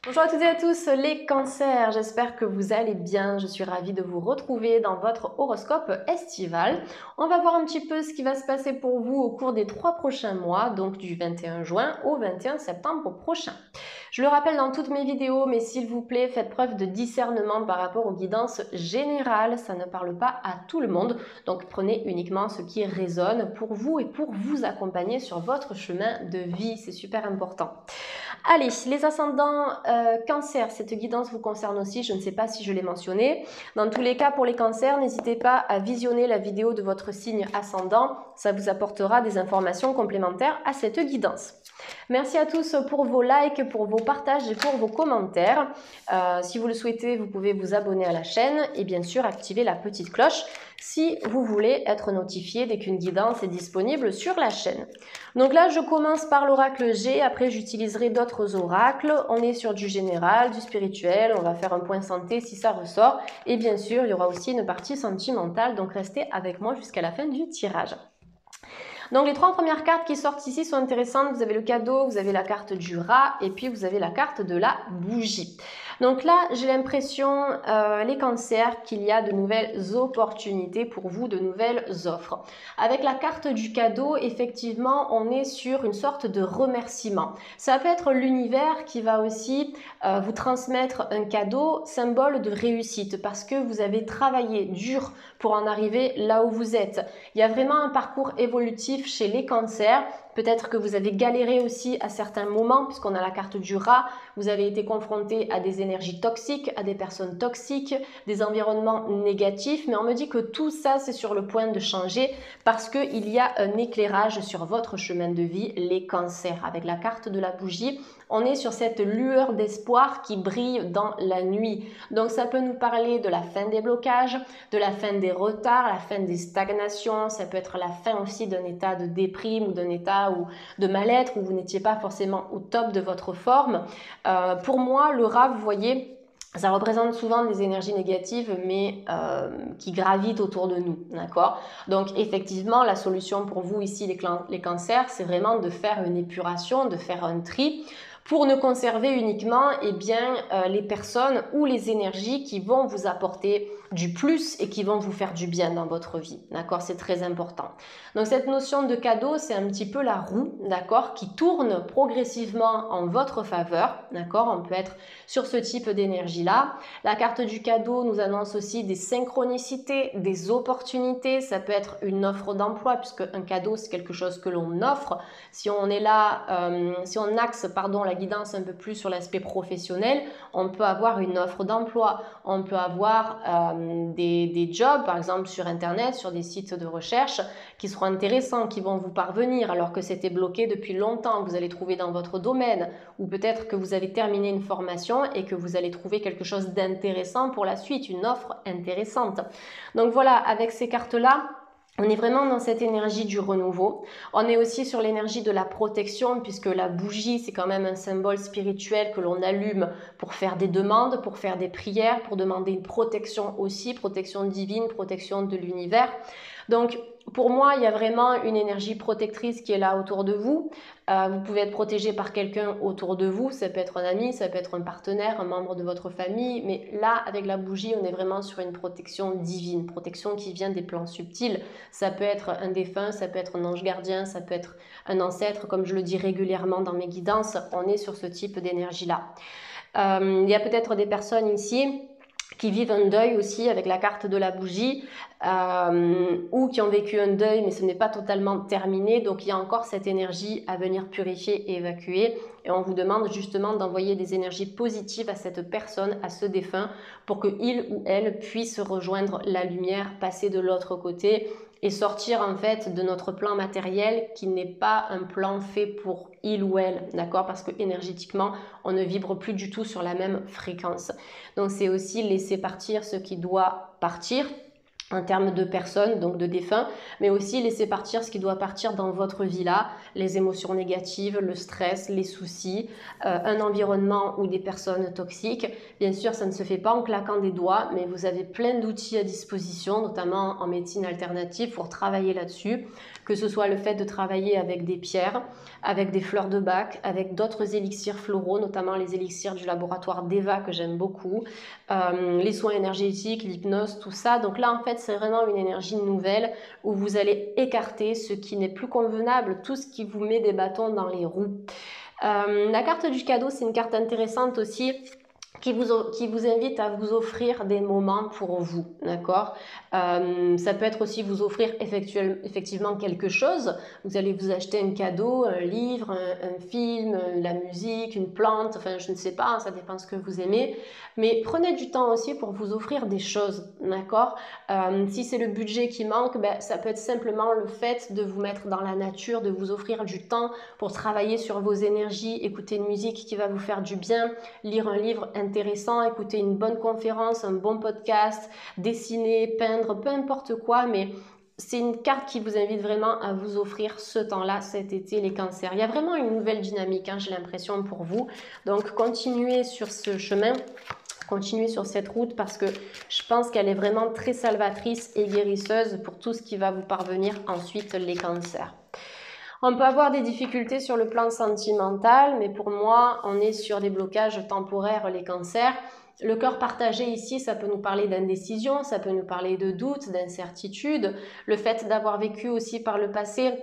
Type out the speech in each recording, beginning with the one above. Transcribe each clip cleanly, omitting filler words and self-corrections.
Bonjour à toutes et à tous les cancers, j'espère que vous allez bien, je suis ravie de vous retrouver dans votre horoscope estival. On va voir un petit peu ce qui va se passer pour vous au cours des 3 prochains mois, donc du 21 juin au 21 septembre prochain. Je le rappelle dans toutes mes vidéos, mais s'il vous plaît, faites preuve de discernement par rapport aux guidances générales, ça ne parle pas à tout le monde, donc prenez uniquement ce qui résonne pour vous et pour vous accompagner sur votre chemin de vie, c'est super important. Allez, les ascendants cancer, cette guidance vous concerne aussi, je ne sais pas si je l'ai mentionné. Dans tous les cas, pour les cancers, n'hésitez pas à visionner la vidéo de votre signe ascendant, ça vous apportera des informations complémentaires à cette guidance. Merci à tous pour vos likes, pour vos partages et pour vos commentaires. Si vous le souhaitez, vous pouvez vous abonner à la chaîne et bien sûr activer la petite cloche si vous voulez être notifié dès qu'une guidance est disponible sur la chaîne. Donc là, je commence par l'oracle G, après j'utiliserai d'autres oracles. On est sur du général, du spirituel, on va faire un point santé si ça ressort. Et bien sûr, il y aura aussi une partie sentimentale, donc restez avec moi jusqu'à la fin du tirage. Donc les 3 premières cartes qui sortent ici sont intéressantes. Vous avez le cadeau, vous avez la carte du rat et puis vous avez la carte de la bougie. Donc là, j'ai l'impression, les cancers, qu'il y a de nouvelles opportunités pour vous, de nouvelles offres. Avec la carte du cadeau, effectivement, on est sur une sorte de remerciement. Ça peut être l'univers qui va aussi vous transmettre un cadeau, symbole de réussite, parce que vous avez travaillé dur pour en arriver là où vous êtes. Il y a vraiment un parcours évolutif chez les cancers. Peut-être que vous avez galéré aussi à certains moments, puisqu'on a la carte du rat. Vous avez été confronté à des énergies toxiques, à des personnes toxiques, des environnements négatifs. Mais on me dit que tout ça, c'est sur le point de changer parce qu'il y a un éclairage sur votre chemin de vie, les cancers. Avec la carte de la bougie, on est sur cette lueur d'espoir qui brille dans la nuit. Donc ça peut nous parler de la fin des blocages, de la fin des retards, la fin des stagnations. Ça peut être la fin aussi d'un état de déprime ou d'un état ou de mal-être où vous n'étiez pas forcément au top de votre forme. Pour moi, le rat, vous voyez, ça représente souvent des énergies négatives, mais qui gravitent autour de nous, d'accord? Donc effectivement, la solution pour vous ici, les cancers, c'est vraiment de faire une épuration, de faire un tri, pour ne conserver uniquement les personnes ou les énergies qui vont vous apporter du plus et qui vont vous faire du bien dans votre vie, d'accord? C'est très important. Donc cette notion de cadeau, c'est un petit peu la roue, d'accord, qui tourne progressivement en votre faveur, d'accord? On peut être sur ce type d'énergie-là. La carte du cadeau nous annonce aussi des synchronicités, des opportunités. Ça peut être une offre d'emploi, puisque un cadeau, c'est quelque chose que l'on offre. Si on est là, si on axe, la guidance un peu plus sur l'aspect professionnel, on peut avoir une offre d'emploi, on peut avoir des jobs, par exemple sur Internet, sur des sites de recherche, qui seront intéressants, qui vont vous parvenir, alors que c'était bloqué depuis longtemps, que vous allez trouver dans votre domaine, ou peut-être que vous avez terminé une formation et que vous allez trouver quelque chose d'intéressant pour la suite, une offre intéressante. Donc voilà, avec ces cartes-là, on est vraiment dans cette énergie du renouveau. On est aussi sur l'énergie de la protection, puisque la bougie, c'est quand même un symbole spirituel que l'on allume pour faire des demandes, pour faire des prières, pour demander une protection aussi, protection divine, protection de l'univers. Donc, pour moi, il y a vraiment une énergie protectrice qui est là autour de vous. Vous pouvez être protégé par quelqu'un autour de vous. Ça peut être un ami, ça peut être un partenaire, un membre de votre famille. Mais là, avec la bougie, on est vraiment sur une protection divine, protection qui vient des plans subtils. Ça peut être un défunt, ça peut être un ange gardien, ça peut être un ancêtre. Comme je le dis régulièrement dans mes guidances, on est sur ce type d'énergie-là. Il y a peut-être des personnes ici qui vivent un deuil aussi avec la carte de la bougie, ou qui ont vécu un deuil mais ce n'est pas totalement terminé, donc il y a encore cette énergie à venir purifier et évacuer, et on vous demande justement d'envoyer des énergies positives à cette personne, à ce défunt, pour qu'il ou elle puisse rejoindre la lumière, passer de l'autre côté et sortir en fait de notre plan matériel qui n'est pas un plan fait pour il ou elle, d'accord? Parce que énergétiquement, on ne vibre plus du tout sur la même fréquence. Donc c'est aussi laisser partir ce qui doit partir en termes de personnes, donc de défunts, mais aussi laisser partir ce qui doit partir dans votre vie là, les émotions négatives, le stress, les soucis, un environnement ou des personnes toxiques. Bien sûr, ça ne se fait pas en claquant des doigts, mais vous avez plein d'outils à disposition, notamment en médecine alternative, pour travailler là-dessus. que ce soit le fait de travailler avec des pierres, avec des fleurs de bac, avec d'autres élixirs floraux, notamment les élixirs du laboratoire Deva que j'aime beaucoup, les soins énergétiques, l'hypnose, tout ça. Donc là, en fait, c'est vraiment une énergie nouvelle où vous allez écarter ce qui n'est plus convenable, tout ce qui vous met des bâtons dans les roues. La carte du cadeau, c'est une carte intéressante aussi qui vous invite à vous offrir des moments pour vous, d'accord? Ça peut être aussi vous offrir effectivement quelque chose. Vous allez vous acheter un cadeau, un livre, un film, la musique, une plante, enfin je ne sais pas, ça dépend ce que vous aimez. Mais prenez du temps aussi pour vous offrir des choses, d'accord? Si c'est le budget qui manque, ben, ça peut être simplement le fait de vous mettre dans la nature, de vous offrir du temps pour travailler sur vos énergies, écouter une musique qui va vous faire du bien, lire un livre intéressant, écouter une bonne conférence, un bon podcast, dessiner, peindre, peu importe quoi, mais c'est une carte qui vous invite vraiment à vous offrir ce temps-là cet été, les cancers. Il y a vraiment une nouvelle dynamique, hein, j'ai l'impression pour vous. Donc continuez sur ce chemin. Continuez sur cette route parce que je pense qu'elle est vraiment très salvatrice et guérisseuse pour tout ce qui va vous parvenir ensuite, les cancers. On peut avoir des difficultés sur le plan sentimental, mais pour moi, on est sur des blocages temporaires, les cancers. Le cœur partagé ici, ça peut nous parler d'indécision, ça peut nous parler de doute, d'incertitude. Le fait d'avoir vécu aussi par le passé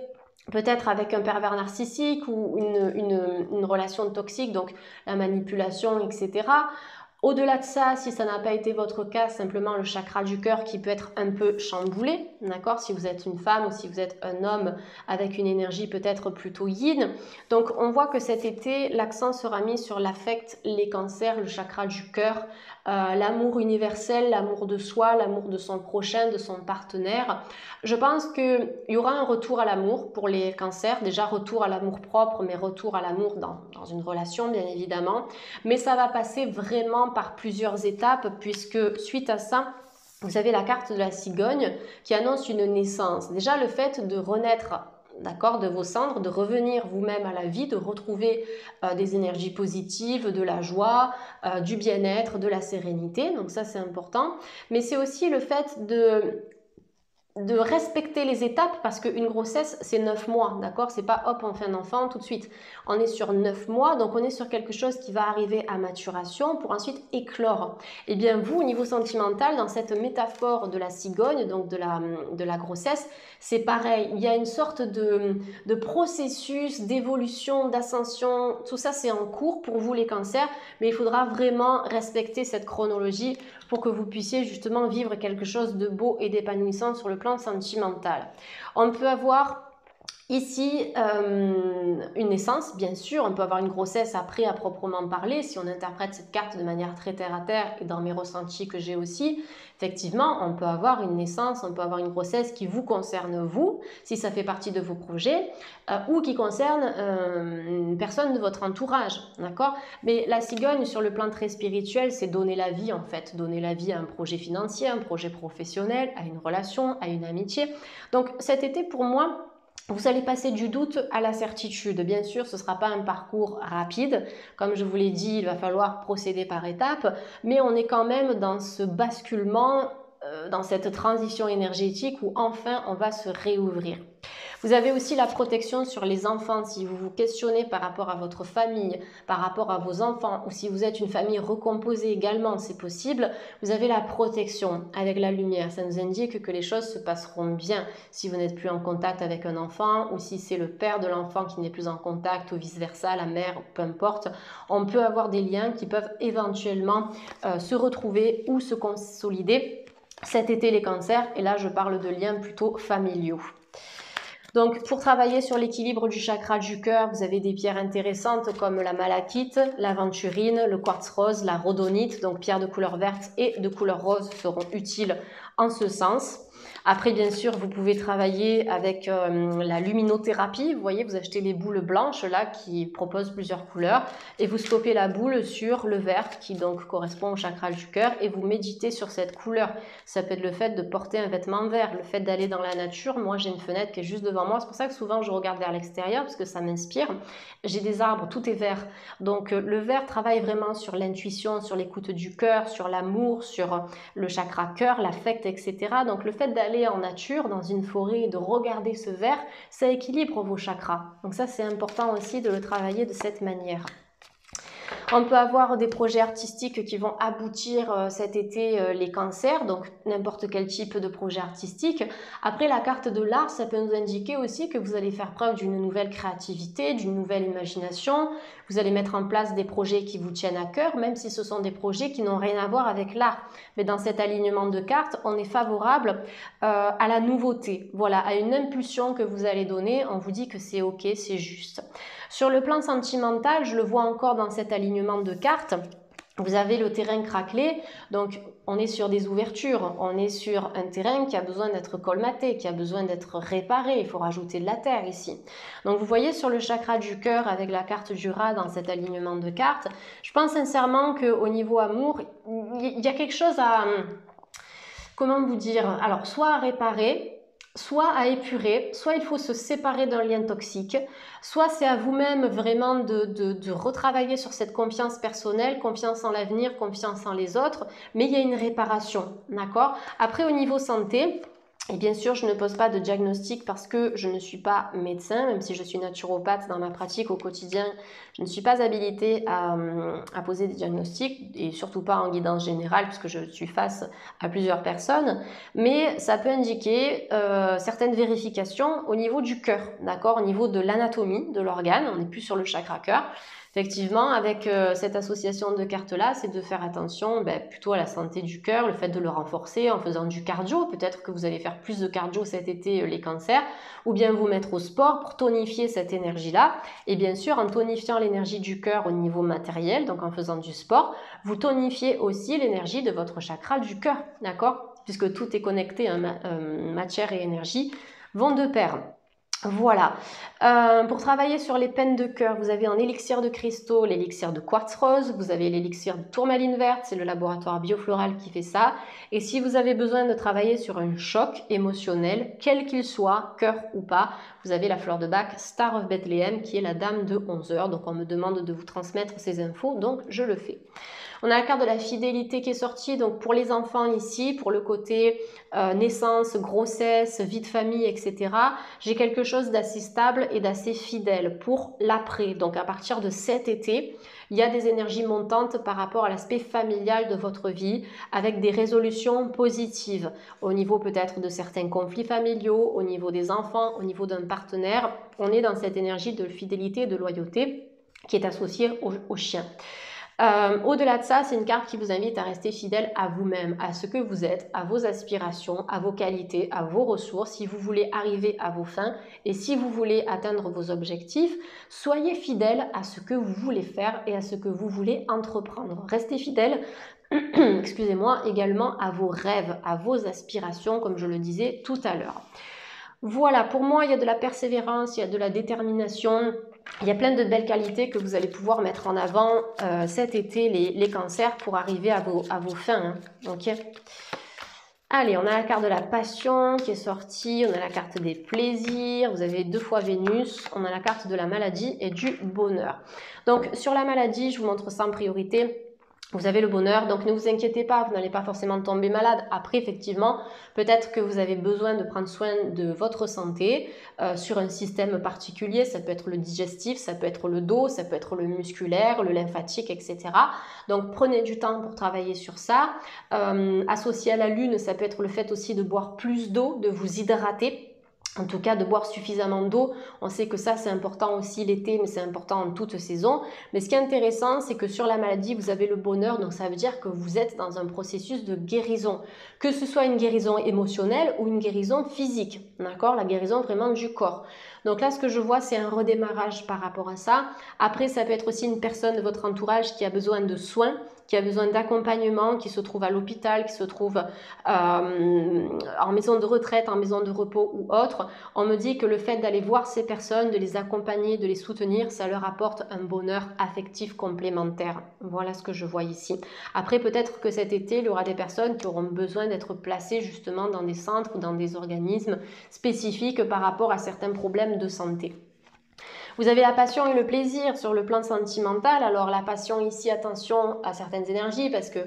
peut-être avec un pervers narcissique ou une relation toxique, donc la manipulation, etc. Au-delà de ça, si ça n'a pas été votre cas, simplement le chakra du cœur qui peut être un peu chamboulé, d'accord? Si vous êtes une femme ou si vous êtes un homme avec une énergie peut-être plutôt yin. Donc on voit que cet été, l'accent sera mis sur l'affect, les cancers, le chakra du cœur, l'amour universel, l'amour de soi, l'amour de son prochain, de son partenaire. Je pense qu'il y aura un retour à l'amour pour les cancers, déjà retour à l'amour propre, mais retour à l'amour dans une relation bien évidemment. Mais ça va passer vraiment par plusieurs étapes puisque suite à ça, vous avez la carte de la cigogne qui annonce une naissance. Déjà le fait de renaître, d'accord, de vos cendres, de revenir vous-même à la vie, de retrouver des énergies positives, de la joie, du bien-être, de la sérénité. Donc ça c'est important. Mais c'est aussi le fait de respecter les étapes parce qu'une grossesse c'est 9 mois, d'accord? C'est pas hop on fait un enfant tout de suite. On est sur 9 mois, donc on est sur quelque chose qui va arriver à maturation pour ensuite éclore. Et bien vous, au niveau sentimental, dans cette métaphore de la cigogne, donc de la grossesse, c'est pareil. Il y a une sorte de processus d'évolution, d'ascension, tout ça c'est en cours pour vous les cancers, mais il faudra vraiment respecter cette chronologie pour que vous puissiez justement vivre quelque chose de beau et d'épanouissant sur le plan sentimental. On peut avoir ici une naissance, bien sûr, on peut avoir une grossesse après à proprement parler, si on interprète cette carte de manière très terre à terre et dans mes ressentis que j'ai aussi, effectivement, on peut avoir une naissance, on peut avoir une grossesse qui vous concerne vous, si ça fait partie de vos projets, ou qui concerne une personne de votre entourage, d'accord? Mais la cigogne, sur le plan très spirituel, c'est donner la vie en fait, donner la vie à un projet financier, un projet professionnel, à une relation, à une amitié. Donc cet été, pour moi, vous allez passer du doute à la certitude. Bien sûr, ce ne sera pas un parcours rapide. Comme je vous l'ai dit, il va falloir procéder par étapes, mais on est quand même dans ce basculement, dans cette transition énergétique où enfin on va se réouvrir. Vous avez aussi la protection sur les enfants. Si vous vous questionnez par rapport à votre famille, par rapport à vos enfants, ou si vous êtes une famille recomposée également, c'est possible, vous avez la protection avec la lumière. Ça nous indique que les choses se passeront bien si vous n'êtes plus en contact avec un enfant, ou si c'est le père de l'enfant qui n'est plus en contact, ou vice-versa, la mère, peu importe. On peut avoir des liens qui peuvent éventuellement se retrouver ou se consolider cet été, les cancers, et là je parle de liens plutôt familiaux. Donc pour travailler sur l'équilibre du chakra du cœur, vous avez des pierres intéressantes comme la malachite, l'aventurine, le quartz rose, la rhodonite, donc pierres de couleur verte et de couleur rose seront utiles en ce sens. Après, bien sûr, vous pouvez travailler avec la luminothérapie. Vous voyez, vous achetez des boules blanches là qui proposent plusieurs couleurs et vous stoppez la boule sur le vert qui donc correspond au chakra du cœur et vous méditez sur cette couleur. Ça peut être le fait de porter un vêtement vert, le fait d'aller dans la nature. Moi, j'ai une fenêtre qui est juste devant moi. C'est pour ça que souvent, je regarde vers l'extérieur parce que ça m'inspire. J'ai des arbres, tout est vert. Donc, le vert travaille vraiment sur l'intuition, sur l'écoute du cœur, sur l'amour, sur le chakra cœur, l'affect, etc. Donc, le fait d'aller aller en nature, dans une forêt, et de regarder ce vert, ça équilibre vos chakras. Donc ça, c'est important aussi de le travailler de cette manière. On peut avoir des projets artistiques qui vont aboutir cet été, les cancers, donc n'importe quel type de projet artistique. Après, la carte de l'art, ça peut nous indiquer aussi que vous allez faire preuve d'une nouvelle créativité, d'une nouvelle imagination. Vous allez mettre en place des projets qui vous tiennent à cœur, même si ce sont des projets qui n'ont rien à voir avec l'art. Mais dans cet alignement de cartes, on est favorable à la nouveauté, voilà, à une impulsion que vous allez donner. On vous dit que c'est ok, c'est juste. Sur le plan sentimental, je le vois encore dans cet alignement de cartes. Vous avez le terrain craquelé, donc on est sur des ouvertures, on est sur un terrain qui a besoin d'être colmaté, qui a besoin d'être réparé, il faut rajouter de la terre ici. Donc vous voyez sur le chakra du cœur avec la carte du rat dans cet alignement de cartes, je pense sincèrement qu'au niveau amour, il y a quelque chose à, comment vous dire, alors soit à réparer, soit à épurer, soit il faut se séparer d'un lien toxique, soit c'est à vous-même vraiment de retravailler sur cette confiance personnelle, confiance en l'avenir, confiance en les autres, mais il y a une réparation, d'accord? Après, au niveau santé, et bien sûr, je ne pose pas de diagnostic parce que je ne suis pas médecin, même si je suis naturopathe dans ma pratique au quotidien, je ne suis pas habilitée à poser des diagnostics et surtout pas en guidance générale puisque je suis face à plusieurs personnes, mais ça peut indiquer certaines vérifications au niveau du cœur, d'accord, au niveau de l'anatomie de l'organe, on n'est plus sur le chakra cœur. Effectivement, avec cette association de cartes-là, c'est de faire attention plutôt à la santé du cœur, le fait de le renforcer en faisant du cardio. Peut-être que vous allez faire plus de cardio cet été, les cancers, ou bien vous mettre au sport pour tonifier cette énergie-là. Et bien sûr, en tonifiant l'énergie du cœur au niveau matériel, donc en faisant du sport, vous tonifiez aussi l'énergie de votre chakra du cœur, d'accord? Puisque tout est connecté, hein, matière et énergie vont de pair. Voilà, pour travailler sur les peines de cœur, vous avez un élixir de cristaux, l'élixir de quartz rose, vous avez l'élixir de tourmaline verte, c'est le laboratoire biofloral qui fait ça. Et si vous avez besoin de travailler sur un choc émotionnel, quel qu'il soit, cœur ou pas, vous avez la fleur de Bach Star of Bethlehem qui est la dame de 11 heures. Donc on me demande de vous transmettre ces infos, donc je le fais. On a la carte de la fidélité qui est sortie, donc pour les enfants ici, pour le côté naissance, grossesse, vie de famille, etc. J'ai quelque chose d'assez stable et d'assez fidèle pour l'après. Donc à partir de cet été, il y a des énergies montantes par rapport à l'aspect familial de votre vie, avec des résolutions positives au niveau peut-être de certains conflits familiaux, au niveau des enfants, au niveau d'un partenaire. On est dans cette énergie de fidélité et de loyauté qui est associée au chien. Au-delà de ça, c'est une carte qui vous invite à rester fidèle à vous-même, à ce que vous êtes, à vos aspirations, à vos qualités, à vos ressources. Si vous voulez arriver à vos fins et si vous voulez atteindre vos objectifs, soyez fidèle à ce que vous voulez faire et à ce que vous voulez entreprendre. Restez fidèle, excusez-moi, également à vos rêves, à vos aspirations, comme je le disais tout à l'heure. Voilà, pour moi, il y a de la persévérance, il y a de la détermination. Il y a plein de belles qualités que vous allez pouvoir mettre en avant cet été, les cancers, pour arriver à vos fins. Hein. Okay. Allez, on a la carte de la passion qui est sortie, on a la carte des plaisirs, vous avez 2 fois Vénus, on a la carte de la maladie et du bonheur. Donc, sur la maladie, je vous montre ça en priorité. Vous avez le bonheur, donc ne vous inquiétez pas, vous n'allez pas forcément tomber malade. Après, effectivement, peut-être que vous avez besoin de prendre soin de votre santé sur un système particulier. Ça peut être le digestif, ça peut être le dos, ça peut être le musculaire, le lymphatique, etc. Donc, prenez du temps pour travailler sur ça. Associé à la lune, ça peut être le fait aussi de boire plus d'eau, de vous hydrater. En tout cas, de boire suffisamment d'eau. On sait que ça, c'est important aussi l'été, mais c'est important en toute saison. Mais ce qui est intéressant, c'est que sur la maladie, vous avez le bonheur. Donc, ça veut dire que vous êtes dans un processus de guérison. Que ce soit une guérison émotionnelle ou une guérison physique. D'accord? La guérison vraiment du corps. Donc là, ce que je vois, c'est un redémarrage par rapport à ça. Après, ça peut être aussi une personne de votre entourage qui a besoin de soins, qui a besoin d'accompagnement, qui se trouve à l'hôpital, qui se trouve en maison de retraite, en maison de repos ou autre. On me dit que le fait d'aller voir ces personnes, de les accompagner, de les soutenir, ça leur apporte un bonheur affectif complémentaire. Voilà ce que je vois ici. Après, peut-être que cet été, il y aura des personnes qui auront besoin d'être placées justement dans des centres ou dans des organismes spécifiques par rapport à certains problèmes de santé. Vous avez la passion et le plaisir sur le plan sentimental. Alors la passion ici, attention à certaines énergies parce que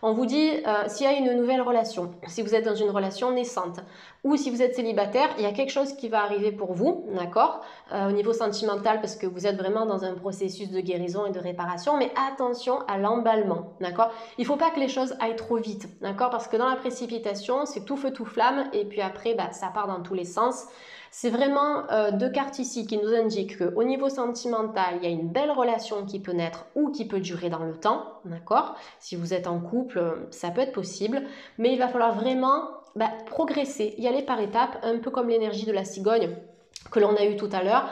on vous dit s'il y a une nouvelle relation, si vous êtes dans une relation naissante ou si vous êtes célibataire, il y a quelque chose qui va arriver pour vous, d'accord, au niveau sentimental parce que vous êtes vraiment dans un processus de guérison et de réparation, mais attention à l'emballement, d'accord. Il ne faut pas que les choses aillent trop vite, d'accord, parce que dans la précipitation, c'est tout feu tout flamme et puis après, ça part dans tous les sens. C'est vraiment deux cartes ici qui nous indiquent qu'au niveau sentimental, il y a une belle relation qui peut naître ou qui peut durer dans le temps, d'accord. Si vous êtes en couple, ça peut être possible, mais il va falloir vraiment progresser, y aller par étapes, un peu comme l'énergie de la cigogne que l'on a eu tout à l'heure.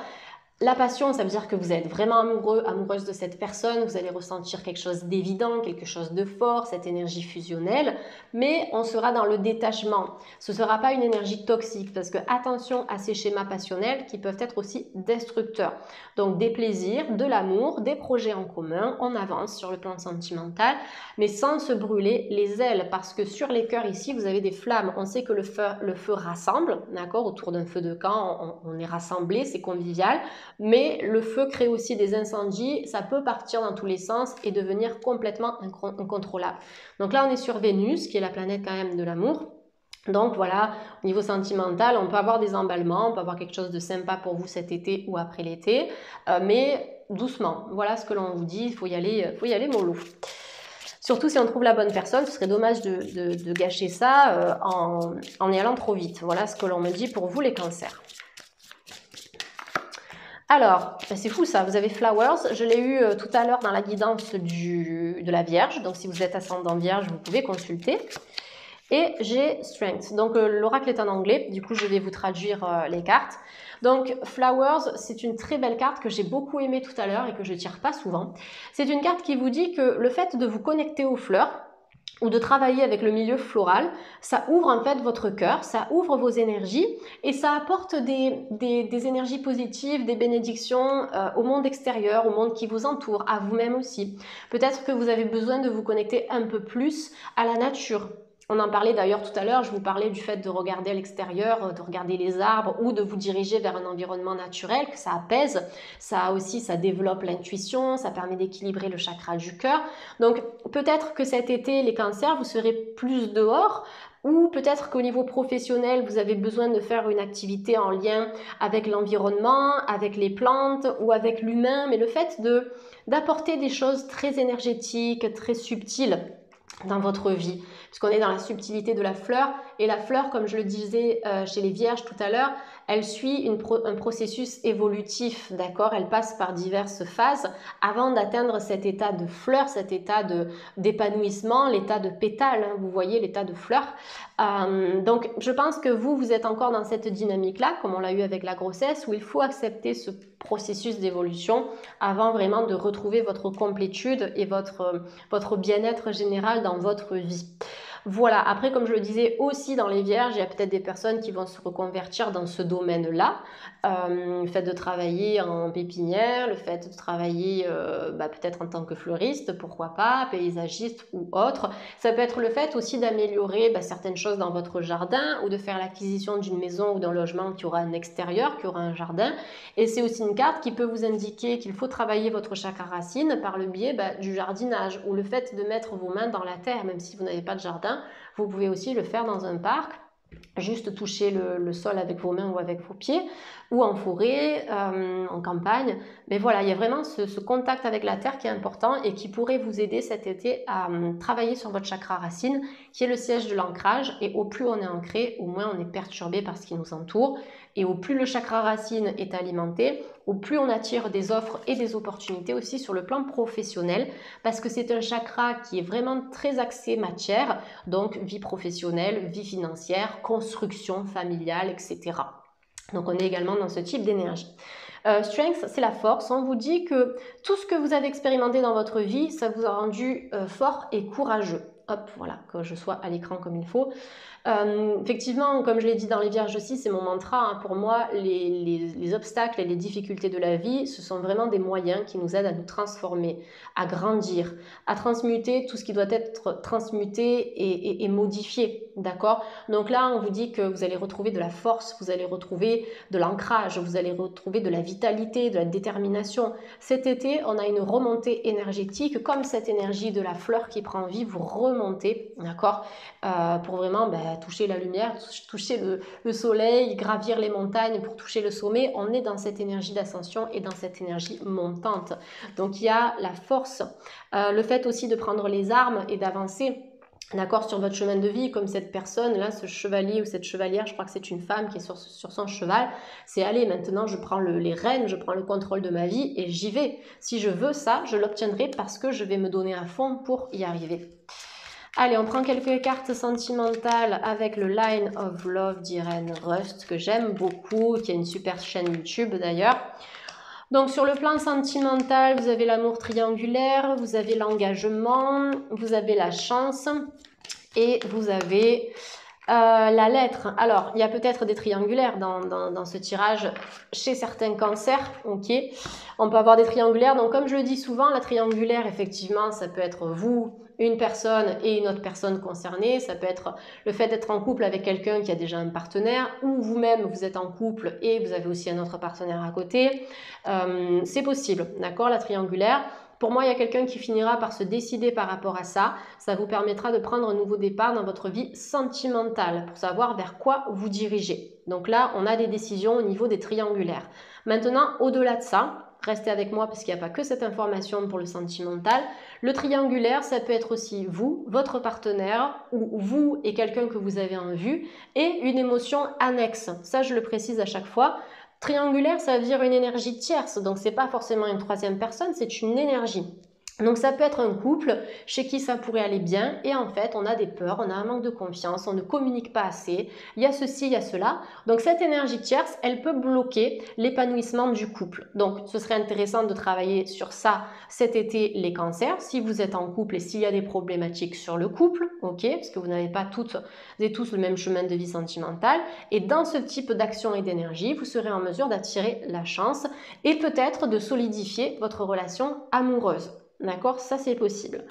La passion, ça veut dire que vous êtes vraiment amoureux, amoureuse de cette personne, vous allez ressentir quelque chose d'évident, quelque chose de fort, cette énergie fusionnelle, mais on sera dans le détachement. Ce ne sera pas une énergie toxique parce que attention à ces schémas passionnels qui peuvent être aussi destructeurs. Donc des plaisirs, de l'amour, des projets en commun, on avance sur le plan sentimental, mais sans se brûler les ailes parce que sur les cœurs ici, vous avez des flammes. On sait que le feu rassemble, d'accord, autour d'un feu de camp, on est rassemblés, c'est convivial. Mais le feu crée aussi des incendies, ça peut partir dans tous les sens et devenir complètement incontrôlable. Donc là, on est sur Vénus, qui est la planète quand même de l'amour. Donc voilà, au niveau sentimental, on peut avoir des emballements, on peut avoir quelque chose de sympa pour vous cet été ou après l'été, mais doucement. Voilà ce que l'on vous dit, il faut y aller mollo. Surtout si on trouve la bonne personne, ce serait dommage de gâcher ça en y allant trop vite. Voilà ce que l'on me dit pour vous les cancers. Alors, c'est fou ça, vous avez Flowers, je l'ai eu tout à l'heure dans la guidance de la Vierge, donc si vous êtes ascendant Vierge, vous pouvez consulter. Et j'ai Strength, donc l'oracle est en anglais, du coup je vais vous traduire les cartes. Donc Flowers, c'est une très belle carte que j'ai beaucoup aimée tout à l'heure et que je tire pas souvent. C'est une carte qui vous dit que le fait de vous connecter aux fleurs, ou de travailler avec le milieu floral, ça ouvre en fait votre cœur, ça ouvre vos énergies et ça apporte des énergies positives, des bénédictions au monde extérieur, au monde qui vous entoure, à vous-même aussi. Peut-être que vous avez besoin de vous connecter un peu plus à la nature. On en parlait d'ailleurs tout à l'heure, je vous parlais du fait de regarder à l'extérieur, de regarder les arbres ou de vous diriger vers un environnement naturel, que ça apaise, ça développe l'intuition, ça permet d'équilibrer le chakra du cœur. Donc peut-être que cet été, les cancers, vous serez plus dehors, ou peut-être qu'au niveau professionnel, vous avez besoin de faire une activité en lien avec l'environnement, avec les plantes ou avec l'humain, mais le fait d'apporter des choses très énergétiques, très subtiles dans votre vie, puisqu'on est dans la subtilité de la fleur, et la fleur, comme je le disais chez les Vierges tout à l'heure, elle suit un processus évolutif, d'accord. Elle passe par diverses phases avant d'atteindre cet état de fleur, cet état d'épanouissement, l'état de pétale, hein, vous voyez l'état de fleur. Donc je pense que vous êtes encore dans cette dynamique-là, comme on l'a eu avec la grossesse, où il faut accepter ce processus d'évolution avant vraiment de retrouver votre complétude et votre bien-être général dans votre vie. Voilà, après comme je le disais aussi dans les Vierges, il y a peut-être des personnes qui vont se reconvertir dans ce domaine-là. Le fait de travailler en pépinière, le fait de travailler peut-être en tant que fleuriste, pourquoi pas, paysagiste ou autre. Ça peut être le fait aussi d'améliorer certaines choses dans votre jardin ou de faire l'acquisition d'une maison ou d'un logement qui aura un extérieur, qui aura un jardin. Et c'est aussi une carte qui peut vous indiquer qu'il faut travailler votre chakra racine par le biais du jardinage ou le fait de mettre vos mains dans la terre, même si vous n'avez pas de jardin. Vous pouvez aussi le faire dans un parc, juste toucher le sol avec vos mains ou avec vos pieds, ou en forêt, en campagne. Mais voilà, il y a vraiment ce contact avec la terre qui est important et qui pourrait vous aider cet été à travailler sur votre chakra racine, qui est le siège de l'ancrage. Et au plus on est ancré, au moins on est perturbé par ce qui nous entoure. Et au plus le chakra racine est alimenté, au plus on attire des offres et des opportunités aussi sur le plan professionnel, parce que c'est un chakra qui est vraiment très axé matière, donc vie professionnelle, vie financière, construction familiale, etc. Donc on est également dans ce type d'énergie. Strength, c'est la force. On vous dit que tout ce que vous avez expérimenté dans votre vie, ça vous a rendu fort et courageux. hop, voilà, que je sois à l'écran comme il faut. Effectivement, comme je l'ai dit dans les Vierges aussi, c'est mon mantra, hein, pour moi, les obstacles et les difficultés de la vie, ce sont vraiment des moyens qui nous aident à nous transformer, à grandir, à transmuter tout ce qui doit être transmuté et modifié, d'accord? Donc là, on vous dit que vous allez retrouver de la force, vous allez retrouver de l'ancrage, vous allez retrouver de la vitalité, de la détermination. Cet été, on a une remontée énergétique, comme cette énergie de la fleur qui prend vie, vous remontez, d'accord? Pour vraiment toucher la lumière, toucher le soleil, gravir les montagnes pour toucher le sommet. On est dans cette énergie d'ascension et dans cette énergie montante. Donc il y a la force, le fait aussi de prendre les armes et d'avancer, d'accord, sur votre chemin de vie, comme cette personne là, ce chevalier ou cette chevalière, je crois que c'est une femme qui est sur son cheval, c'est allez, maintenant je prends les rênes, je prends le contrôle de ma vie et j'y vais. Si je veux ça, je l'obtiendrai parce que je vais me donner à fond pour y arriver. Allez, on prend quelques cartes sentimentales avec le Line of Love d'Irene Rust, que j'aime beaucoup, qui a une super chaîne YouTube d'ailleurs. Donc sur le plan sentimental, vous avez l'amour triangulaire, vous avez l'engagement, vous avez la chance et vous avez la lettre. Alors, il y a peut-être des triangulaires dans ce tirage chez certains cancers, ok. On peut avoir des triangulaires, donc comme je le dis souvent, la triangulaire, effectivement, ça peut être vous, une personne et une autre personne concernée. Ça peut être le fait d'être en couple avec quelqu'un qui a déjà un partenaire, ou vous-même, vous êtes en couple et vous avez aussi un autre partenaire à côté. C'est possible, d'accord, la triangulaire. Pour moi, il y a quelqu'un qui finira par se décider par rapport à ça. Ça vous permettra de prendre un nouveau départ dans votre vie sentimentale pour savoir vers quoi vous dirigez. Donc là, on a des décisions au niveau des triangulaires. Maintenant, au-delà de ça, restez avec moi parce qu'il n'y a pas que cette information pour le sentimental. Le triangulaire, ça peut être aussi vous, votre partenaire, ou vous et quelqu'un que vous avez en vue, et une émotion annexe. Ça, je le précise à chaque fois. Triangulaire, ça veut dire une énergie tierce, donc c'est pas forcément une troisième personne, c'est une énergie. Donc ça peut être un couple chez qui ça pourrait aller bien et en fait on a des peurs, on a un manque de confiance, on ne communique pas assez, il y a ceci, il y a cela. Donc cette énergie tierce, elle peut bloquer l'épanouissement du couple. Donc ce serait intéressant de travailler sur ça cet été, les cancers, si vous êtes en couple et s'il y a des problématiques sur le couple, ok, parce que vous n'avez pas toutes et tous le même chemin de vie sentimental. Et dans ce type d'action et d'énergie, vous serez en mesure d'attirer la chance et peut-être de solidifier votre relation amoureuse. D'accord, ça c'est possible.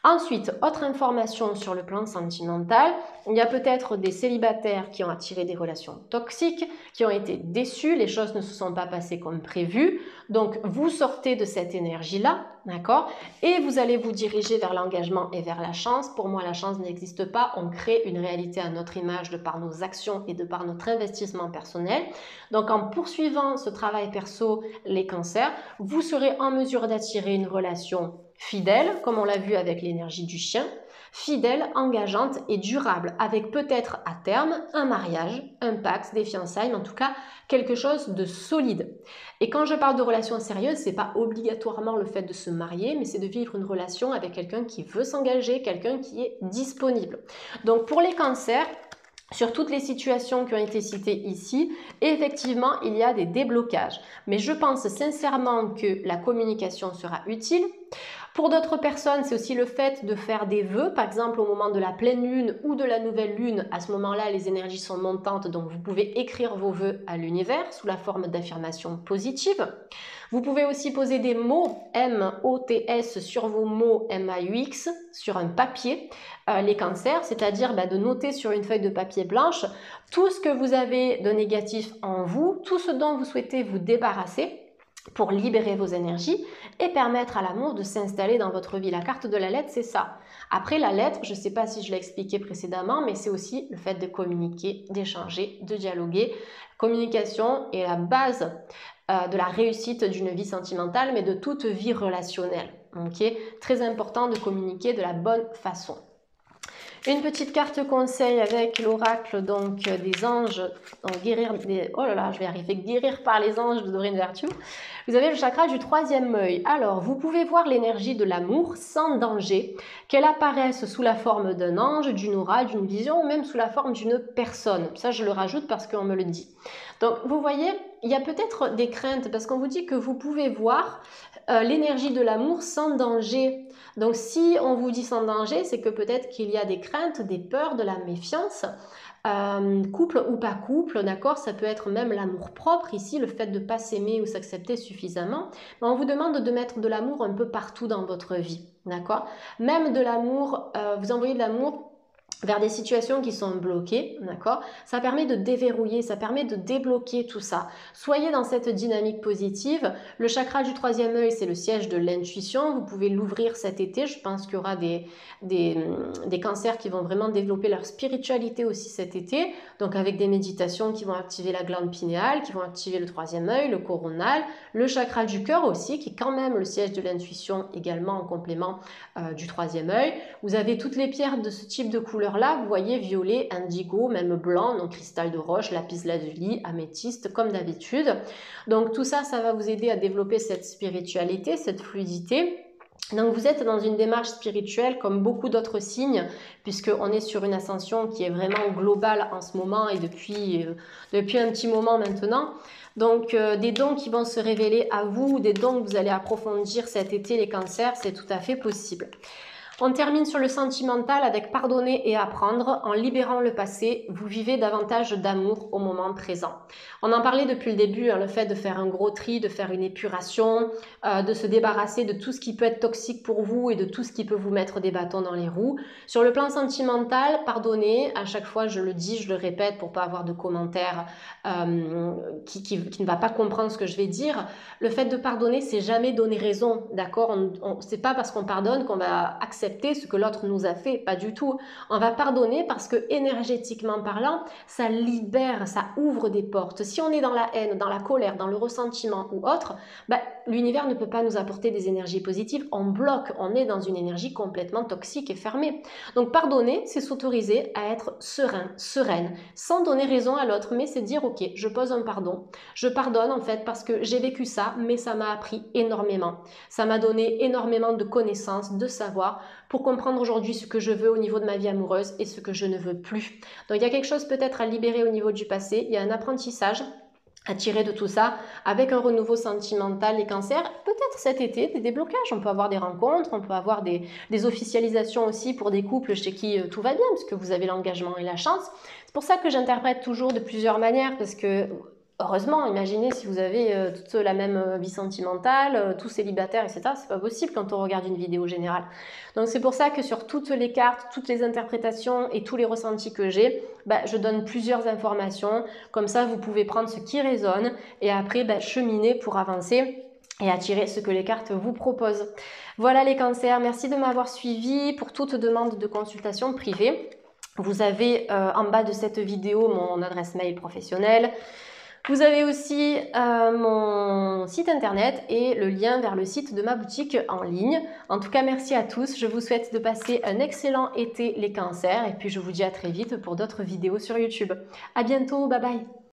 Ensuite, autre information sur le plan sentimental, il y a peut-être des célibataires qui ont attiré des relations toxiques, qui ont été déçus, les choses ne se sont pas passées comme prévu. Donc, vous sortez de cette énergie-là, d'accord? Et vous allez vous diriger vers l'engagement et vers la chance. Pour moi, la chance n'existe pas. On crée une réalité à notre image de par nos actions et de par notre investissement personnel. Donc, en poursuivant ce travail perso, les cancers, vous serez en mesure d'attirer une relation fidèle, comme on l'a vu avec l'énergie du chien, fidèle, engageante et durable, avec peut-être à terme un mariage, un pacte, des fiançailles, mais en tout cas quelque chose de solide. Et quand je parle de relation sérieuse, c'est pas obligatoirement le fait de se marier, mais c'est de vivre une relation avec quelqu'un qui veut s'engager, quelqu'un qui est disponible. Donc pour les cancers, sur toutes les situations qui ont été citées ici, effectivement, il y a des déblocages. Mais je pense sincèrement que la communication sera utile. Pour d'autres personnes, c'est aussi le fait de faire des vœux, par exemple au moment de la pleine lune ou de la nouvelle lune. À ce moment-là, les énergies sont montantes, donc vous pouvez écrire vos vœux à l'univers sous la forme d'affirmations positives. Vous pouvez aussi poser des mots M-O-T-S sur vos mots M-A-U-X sur un papier, les cancers, c'est-à-dire de noter sur une feuille de papier blanche tout ce que vous avez de négatif en vous, tout ce dont vous souhaitez vous débarrasser pour libérer vos énergies et permettre à l'amour de s'installer dans votre vie. La carte de la lettre, c'est ça. Après la lettre, je ne sais pas si je l'ai expliqué précédemment, mais c'est aussi le fait de communiquer, d'échanger, de dialoguer. Communication est la base de la réussite d'une vie sentimentale, mais de toute vie relationnelle. Okay? Très important de communiquer de la bonne façon. Une petite carte conseil avec l'oracle donc des anges, oh là là, je vais arriver, guérir par les anges de Doreen Virtue. Vous avez le chakra du troisième œil. Alors, vous pouvez voir l'énergie de l'amour sans danger, qu'elle apparaisse sous la forme d'un ange, d'une aura, d'une vision ou même sous la forme d'une personne. Ça, je le rajoute parce qu'on me le dit. Donc, vous voyez, il y a peut-être des craintes parce qu'on vous dit que vous pouvez voir l'énergie de l'amour sans danger. Donc si on vous dit sans danger, c'est que peut-être qu'il y a des craintes, des peurs, de la méfiance, couple ou pas couple, d'accord? Ça peut être même l'amour-propre ici, le fait de ne pas s'aimer ou s'accepter suffisamment. Mais on vous demande de mettre de l'amour un peu partout dans votre vie, d'accord? Même de l'amour, vous envoyez de l'amour vers des situations qui sont bloquées, d'accord? Ça permet de déverrouiller, ça permet de débloquer tout ça. Soyez dans cette dynamique positive. Le chakra du troisième œil, c'est le siège de l'intuition. Vous pouvez l'ouvrir cet été. Je pense qu'il y aura des cancers qui vont vraiment développer leur spiritualité aussi cet été. Donc avec des méditations qui vont activer la glande pinéale, qui vont activer le troisième œil, le coronal, le chakra du cœur aussi, qui est quand même le siège de l'intuition également en complément du troisième œil. Vous avez toutes les pierres de ce type de couleur-là, vous voyez violet, indigo, même blanc, donc cristal de roche, lapis lazuli, améthyste, comme d'habitude. Donc tout ça, ça va vous aider à développer cette spiritualité, cette fluidité. Donc vous êtes dans une démarche spirituelle comme beaucoup d'autres signes, puisqu'on est sur une ascension qui est vraiment globale en ce moment et depuis un petit moment maintenant. Donc des dons qui vont se révéler à vous, des dons que vous allez approfondir cet été, les cancers, c'est tout à fait possible. On termine sur le sentimental avec pardonner et apprendre. En libérant le passé, vous vivez davantage d'amour au moment présent. On en parlait depuis le début, hein, le fait de faire un gros tri, de faire une épuration, de se débarrasser de tout ce qui peut être toxique pour vous et de tout ce qui peut vous mettre des bâtons dans les roues. Sur le plan sentimental, pardonner, à chaque fois je le dis, je le répète pour pas avoir de commentaires qui ne va pas comprendre ce que je vais dire. Le fait de pardonner, c'est jamais donner raison, d'accord? C'est pas parce qu'on pardonne qu'on va accepter ce que l'autre nous a fait, pas du tout. On va pardonner parce que énergétiquement parlant, ça libère, ça ouvre des portes. Si on est dans la haine, dans la colère, dans le ressentiment ou autre, l'univers ne peut pas nous apporter des énergies positives. On bloque, on est dans une énergie complètement toxique et fermée. Donc pardonner, c'est s'autoriser à être serein, sereine, sans donner raison à l'autre, mais c'est dire ok, je pose un pardon. Je pardonne en fait parce que j'ai vécu ça, mais ça m'a appris énormément. Ça m'a donné énormément de connaissances, de savoir, pour comprendre aujourd'hui ce que je veux au niveau de ma vie amoureuse et ce que je ne veux plus. Donc il y a quelque chose peut-être à libérer au niveau du passé, il y a un apprentissage à tirer de tout ça avec un renouveau sentimental, les cancers, peut-être cet été, des déblocages, on peut avoir des rencontres, on peut avoir des officialisations aussi pour des couples chez qui tout va bien, parce que vous avez l'engagement et la chance. C'est pour ça que j'interprète toujours de plusieurs manières, parce que heureusement, imaginez si vous avez toute la même vie sentimentale, tous célibataires, etc. C'est pas possible quand on regarde une vidéo générale. Donc c'est pour ça que sur toutes les cartes, toutes les interprétations et tous les ressentis que j'ai, je donne plusieurs informations. Comme ça, vous pouvez prendre ce qui résonne et après cheminer pour avancer et attirer ce que les cartes vous proposent. Voilà les cancers, merci de m'avoir suivi. Pour toute demande de consultation privée, vous avez en bas de cette vidéo mon adresse mail professionnelle. Vous avez aussi mon site internet et le lien vers le site de ma boutique en ligne. En tout cas, merci à tous. Je vous souhaite de passer un excellent été les cancers et puis je vous dis à très vite pour d'autres vidéos sur YouTube. À bientôt, bye bye.